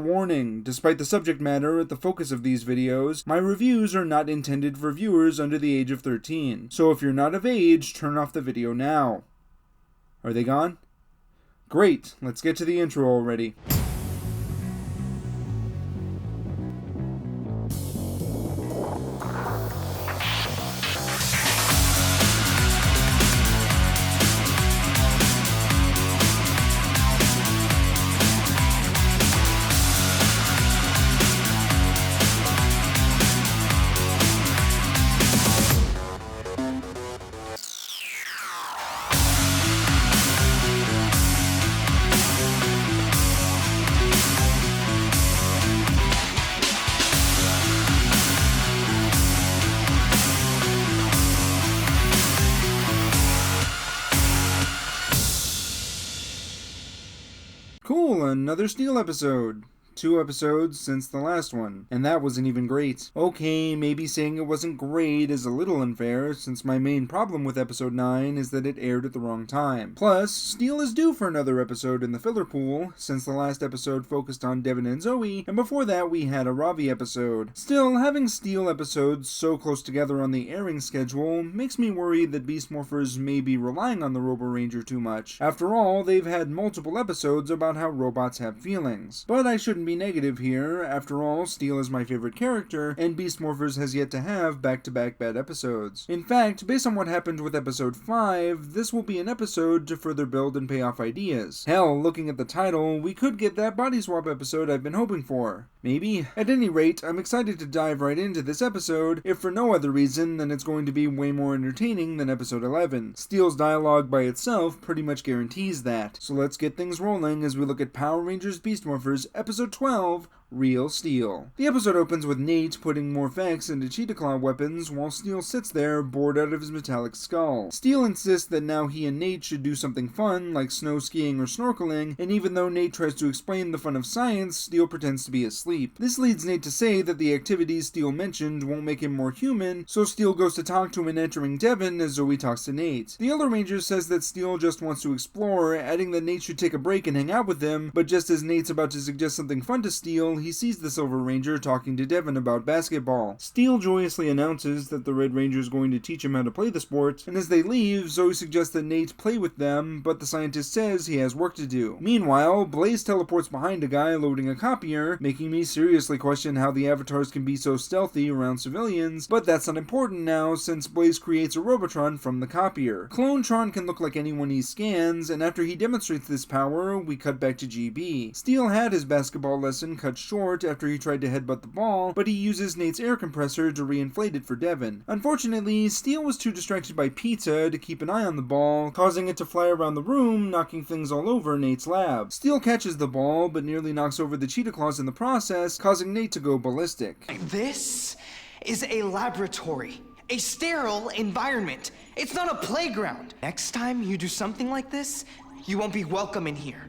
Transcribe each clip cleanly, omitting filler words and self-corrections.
Warning, despite the subject matter at the focus of these videos, my reviews are not intended for viewers under the age of 13, so if you're not of age, turn off the video now. Are they gone? Great, let's get to the intro already. Cool, another Steel episode. 2 episodes since the last one, and that wasn't even great. Okay, maybe saying it wasn't great is a little unfair, since my main problem with episode 9 is that it aired at the wrong time. Plus, Steel is due for another episode in the filler pool, since the last episode focused on Devin and Zoe, and before that we had a Ravi episode. Still, having Steel episodes so close together on the airing schedule makes me worry that Beast Morphers may be relying on the Robo Ranger too much. After all, they've had multiple episodes about how robots have feelings. But I shouldn't be negative here. After all, Steel is my favorite character, and Beast Morphers has yet to have back-to-back bad episodes. In fact, based on what happened with episode 5, this will be an episode to further build and pay off ideas. Hell, looking at the title, we could get that body swap episode I've been hoping for. Maybe? At any rate, I'm excited to dive right into this episode, if for no other reason than it's going to be way more entertaining than episode 11. Steel's dialogue by itself pretty much guarantees that. So let's get things rolling as we look at Power Rangers Beast Morphers episode 12, Real Steel. The episode opens with Nate putting more Morphex into Cheetah Claw weapons while Steel sits there bored out of his metallic skull. Steel insists that now he and Nate should do something fun like snow skiing or snorkeling, and even though Nate tries to explain the fun of science, Steel pretends to be asleep. This leads Nate to say that the activities Steel mentioned won't make him more human, so Steel goes to talk to an entering Devin as Zoe talks to Nate. The Yellow Ranger says that Steel just wants to explore, adding that Nate should take a break and hang out with them, but just as Nate's about to suggest something fun to Steel, he sees the Silver Ranger talking to Devin about basketball. Steel joyously announces that the Red Ranger is going to teach him how to play the sport, and as they leave, Zoe suggests that Nate play with them, but the scientist says he has work to do. Meanwhile, Blaze teleports behind a guy loading a copier, making me seriously question how the avatars can be so stealthy around civilians, but that's not important now since Blaze creates a Robotron from the copier. Clonetron can look like anyone he scans, and after he demonstrates this power, we cut back to GB. Steel had his basketball lesson cut short after he tried to headbutt the ball, but he uses Nate's air compressor to reinflate it for Devin. Unfortunately, Steel was too distracted by pizza to keep an eye on the ball, causing it to fly around the room, knocking things all over Nate's lab. Steel catches the ball, but nearly knocks over the Cheetah Claws in the process, causing Nate to go ballistic. This is a laboratory, a sterile environment. It's not a playground. Next time you do something like this, you won't be welcome in here.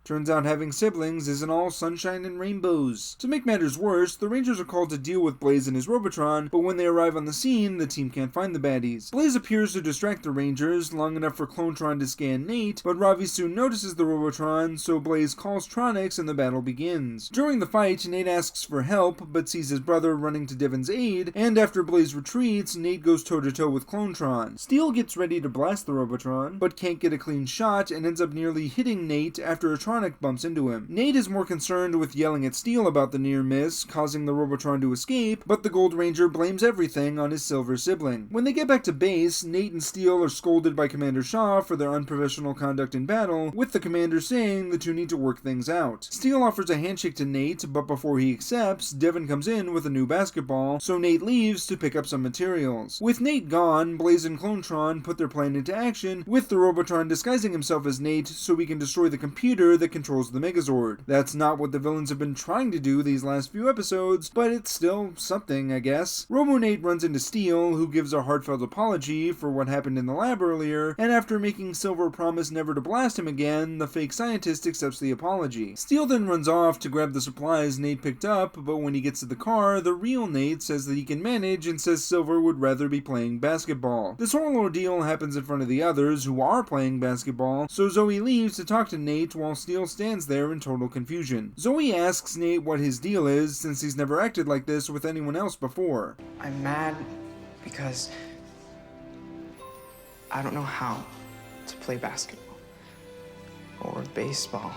Turns out having siblings isn't all sunshine and rainbows. To make matters worse, the Rangers are called to deal with Blaze and his Robotron, but when they arrive on the scene, the team can't find the baddies. Blaze appears to distract the Rangers, long enough for Clonetron to scan Nate, but Ravi soon notices the Robotron, so Blaze calls Tronics and the battle begins. During the fight, Nate asks for help, but sees his brother running to Devin's aid, and after Blaze retreats, Nate goes toe-to-toe with Clonetron. Steel gets ready to blast the Robotron, but can't get a clean shot and ends up nearly hitting Nate after a Tronic bumps into him. Nate is more concerned with yelling at Steel about the near miss, causing the Robotron to escape, but the Gold Ranger blames everything on his silver sibling. When they get back to base, Nate and Steel are scolded by Commander Shaw for their unprofessional conduct in battle, with the commander saying the two need to work things out. Steel offers a handshake to Nate, but before he accepts, Devin comes in with a new basketball, so Nate leaves to pick up some materials. With Nate gone, Blaze and Clonetron put their plan into action, with the Robotron disguising himself as Nate so he can destroy the computer that controls the Megazord. That's not what the villains have been trying to do these last few episodes, but it's still something, I guess. Robo-Nate runs into Steel, who gives a heartfelt apology for what happened in the lab earlier, and after making Silver promise never to blast him again, the fake scientist accepts the apology. Steel then runs off to grab the supplies Nate picked up, but when he gets to the car, the real Nate says that he can manage and says Silver would rather be playing basketball. This whole ordeal happens in front of the others, who are playing basketball, so Zoe leaves to talk to Nate while Steel Steel stands there in total confusion. Zoe asks Nate what his deal is, since he's never acted like this with anyone else before. I'm mad because I don't know how to play basketball, or baseball,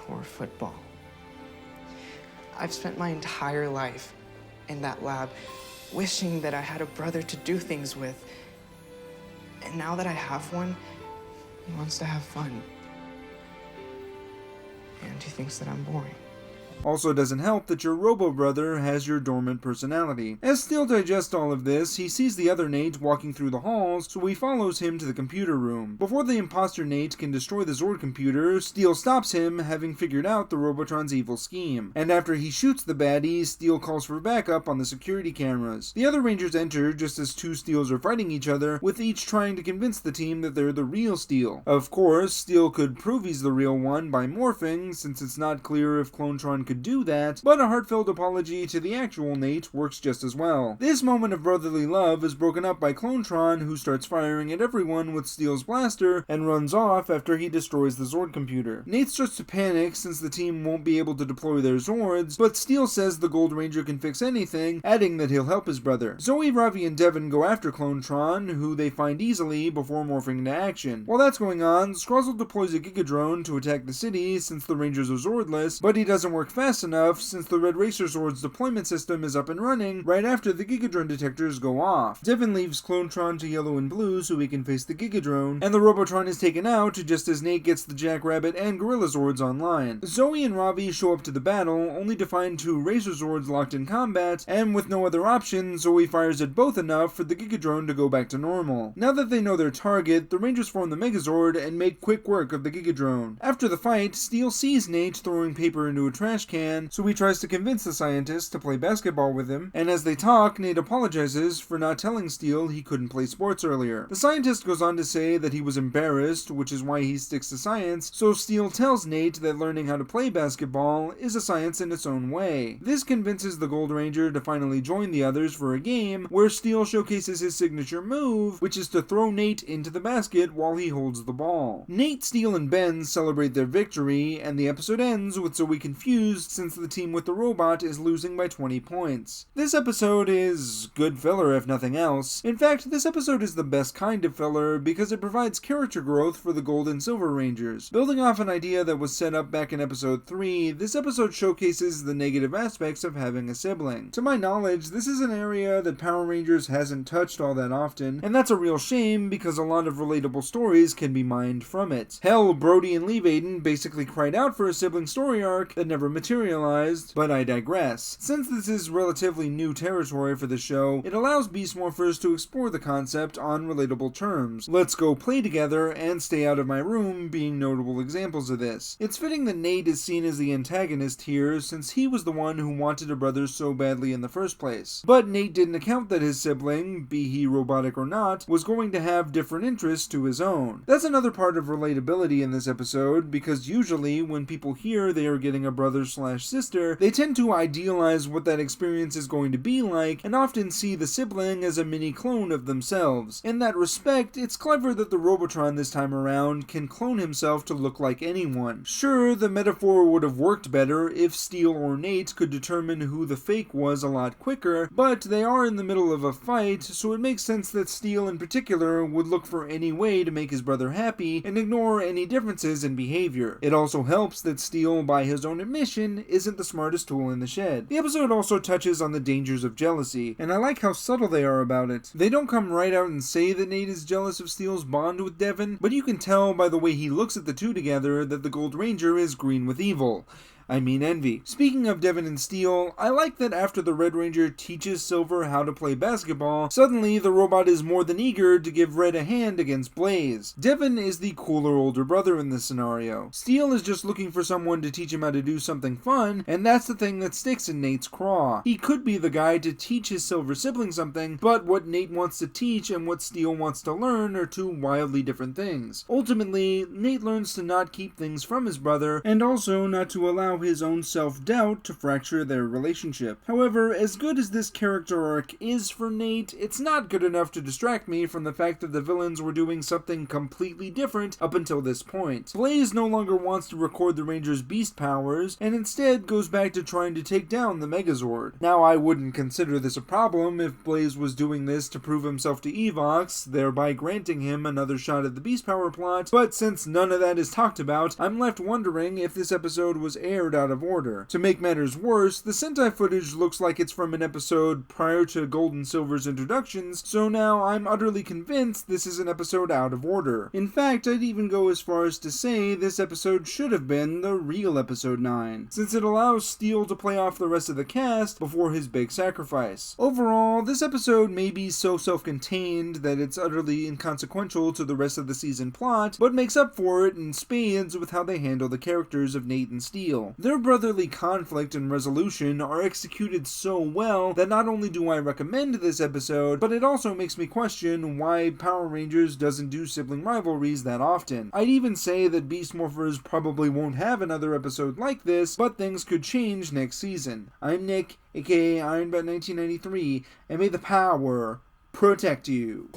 or football. I've spent my entire life in that lab wishing that I had a brother to do things with. And now that I have one, he wants to have fun. And he thinks that I'm boring. Also doesn't help that your robo-brother has your dormant personality. As Steel digests all of this, he sees the other Nate walking through the halls, so he follows him to the computer room. Before the imposter Nate can destroy the Zord computer, Steel stops him, having figured out the Robotron's evil scheme. And after he shoots the baddie, Steel calls for backup on the security cameras. The other Rangers enter just as two Steels are fighting each other, with each trying to convince the team that they're the real Steel. Of course, Steel could prove he's the real one by morphing, since it's not clear if Clonetron could do that, but a heartfelt apology to the actual Nate works just as well. This moment of brotherly love is broken up by Clonetron, who starts firing at everyone with Steel's blaster and runs off after he destroys the Zord computer. Nate starts to panic since the team won't be able to deploy their Zords, but Steel says the Gold Ranger can fix anything, adding that he'll help his brother. Zoe, Ravi, and Devin go after Clonetron, who they find easily before morphing into action. While that's going on, Scrozzle deploys a Gigadrone to attack the city since the Rangers are Zordless, but he doesn't work fast enough since the Red Racer Zord's deployment system is up and running right after the Gigadrone detectors go off. Devin leaves Clonetron to Yellow and Blue so he can face the Gigadrone, and the Robotron is taken out just as Nate gets the Jackrabbit and Gorilla Zords online. Zoe and Ravi show up to the battle, only to find two Razor Zords locked in combat, and with no other option, Zoe fires at both enough for the Gigadrone to go back to normal. Now that they know their target, the Rangers form the Megazord and make quick work of the Gigadrone. After the fight, Steel sees Nate throwing paper into a trash can, so he tries to convince the scientist to play basketball with him, and as they talk, Nate apologizes for not telling Steel he couldn't play sports earlier. The scientist goes on to say that he was embarrassed, which is why he sticks to science, so Steel tells Nate that learning how to play basketball is a science in its own way. This convinces the Gold Ranger to finally join the others for a game, where Steel showcases his signature move, which is to throw Nate into the basket while he holds the ball. Nate, Steel, and Ben celebrate their victory, and the episode ends with Zoe confused since the team with the robot is losing by 20 points. This episode is good filler if nothing else. In fact, this episode is the best kind of filler because it provides character growth for the Gold and Silver Rangers. Building off an idea that was set up back in episode 3, this episode showcases the negative aspects of having a sibling. To my knowledge, this is an area that Power Rangers hasn't touched all that often, and that's a real shame because a lot of relatable stories can be mined from it. Hell, Brody and Lee Vaden basically cried out for a sibling story arc that never materialized, but I digress. Since this is relatively new territory for the show, it allows Beast Morphers to explore the concept on relatable terms. Let's go play together and stay out of my room being notable examples of this. It's fitting that Nate is seen as the antagonist here since he was the one who wanted a brother so badly in the first place. But Nate didn't account that his sibling, be he robotic or not, was going to have different interests to his own. That's another part of relatability in this episode because usually when people hear they are getting a brother/sister, they tend to idealize what that experience is going to be like and often see the sibling as a mini clone of themselves. In that respect, it's clever that the Robotron this time around can clone himself to look like anyone. Sure, the metaphor would have worked better if Steel or Nate could determine who the fake was a lot quicker, but they are in the middle of a fight, so it makes sense that Steel in particular would look for any way to make his brother happy and ignore any differences in behavior. It also helps that Steel, by his own admission, isn't the smartest tool in the shed. The episode also touches on the dangers of jealousy, and I like how subtle they are about it. They don't come right out and say that Nate is jealous of Steel's bond with Devin, but you can tell by the way he looks at the two together that the Gold Ranger is green with evil. I mean envy. Speaking of Devin and Steel, I like that after the Red Ranger teaches Silver how to play basketball, suddenly the robot is more than eager to give Red a hand against Blaze. Devin is the cooler older brother in this scenario. Steel is just looking for someone to teach him how to do something fun, and that's the thing that sticks in Nate's craw. He could be the guy to teach his Silver sibling something, but what Nate wants to teach and what Steel wants to learn are two wildly different things. Ultimately, Nate learns to not keep things from his brother, and also not to allow allow his own self-doubt to fracture their relationship. However, as good as this character arc is for Nate, it's not good enough to distract me from the fact that the villains were doing something completely different up until this point. Blaze no longer wants to record the Rangers' beast powers, and instead goes back to trying to take down the Megazord. Now, I wouldn't consider this a problem if Blaze was doing this to prove himself to Evox, thereby granting him another shot at the beast power plot, but since none of that is talked about, I'm left wondering if this episode was aired out of order. To make matters worse, the Sentai footage looks like it's from an episode prior to Gold and Silver's introductions, so now I'm utterly convinced this is an episode out of order. In fact, I'd even go as far as to say this episode should have been the real episode 9, since it allows Steel to play off the rest of the cast before his big sacrifice. Overall, this episode may be so self-contained that it's utterly inconsequential to the rest of the season plot, but makes up for it in spades with how they handle the characters of Nate and Steel. Their brotherly conflict and resolution are executed so well that not only do I recommend this episode, but it also makes me question why Power Rangers doesn't do sibling rivalries that often. I'd even say that Beast Morphers probably won't have another episode like this, but things could change next season. I'm Nick, aka IronBat1993, and may the power protect you.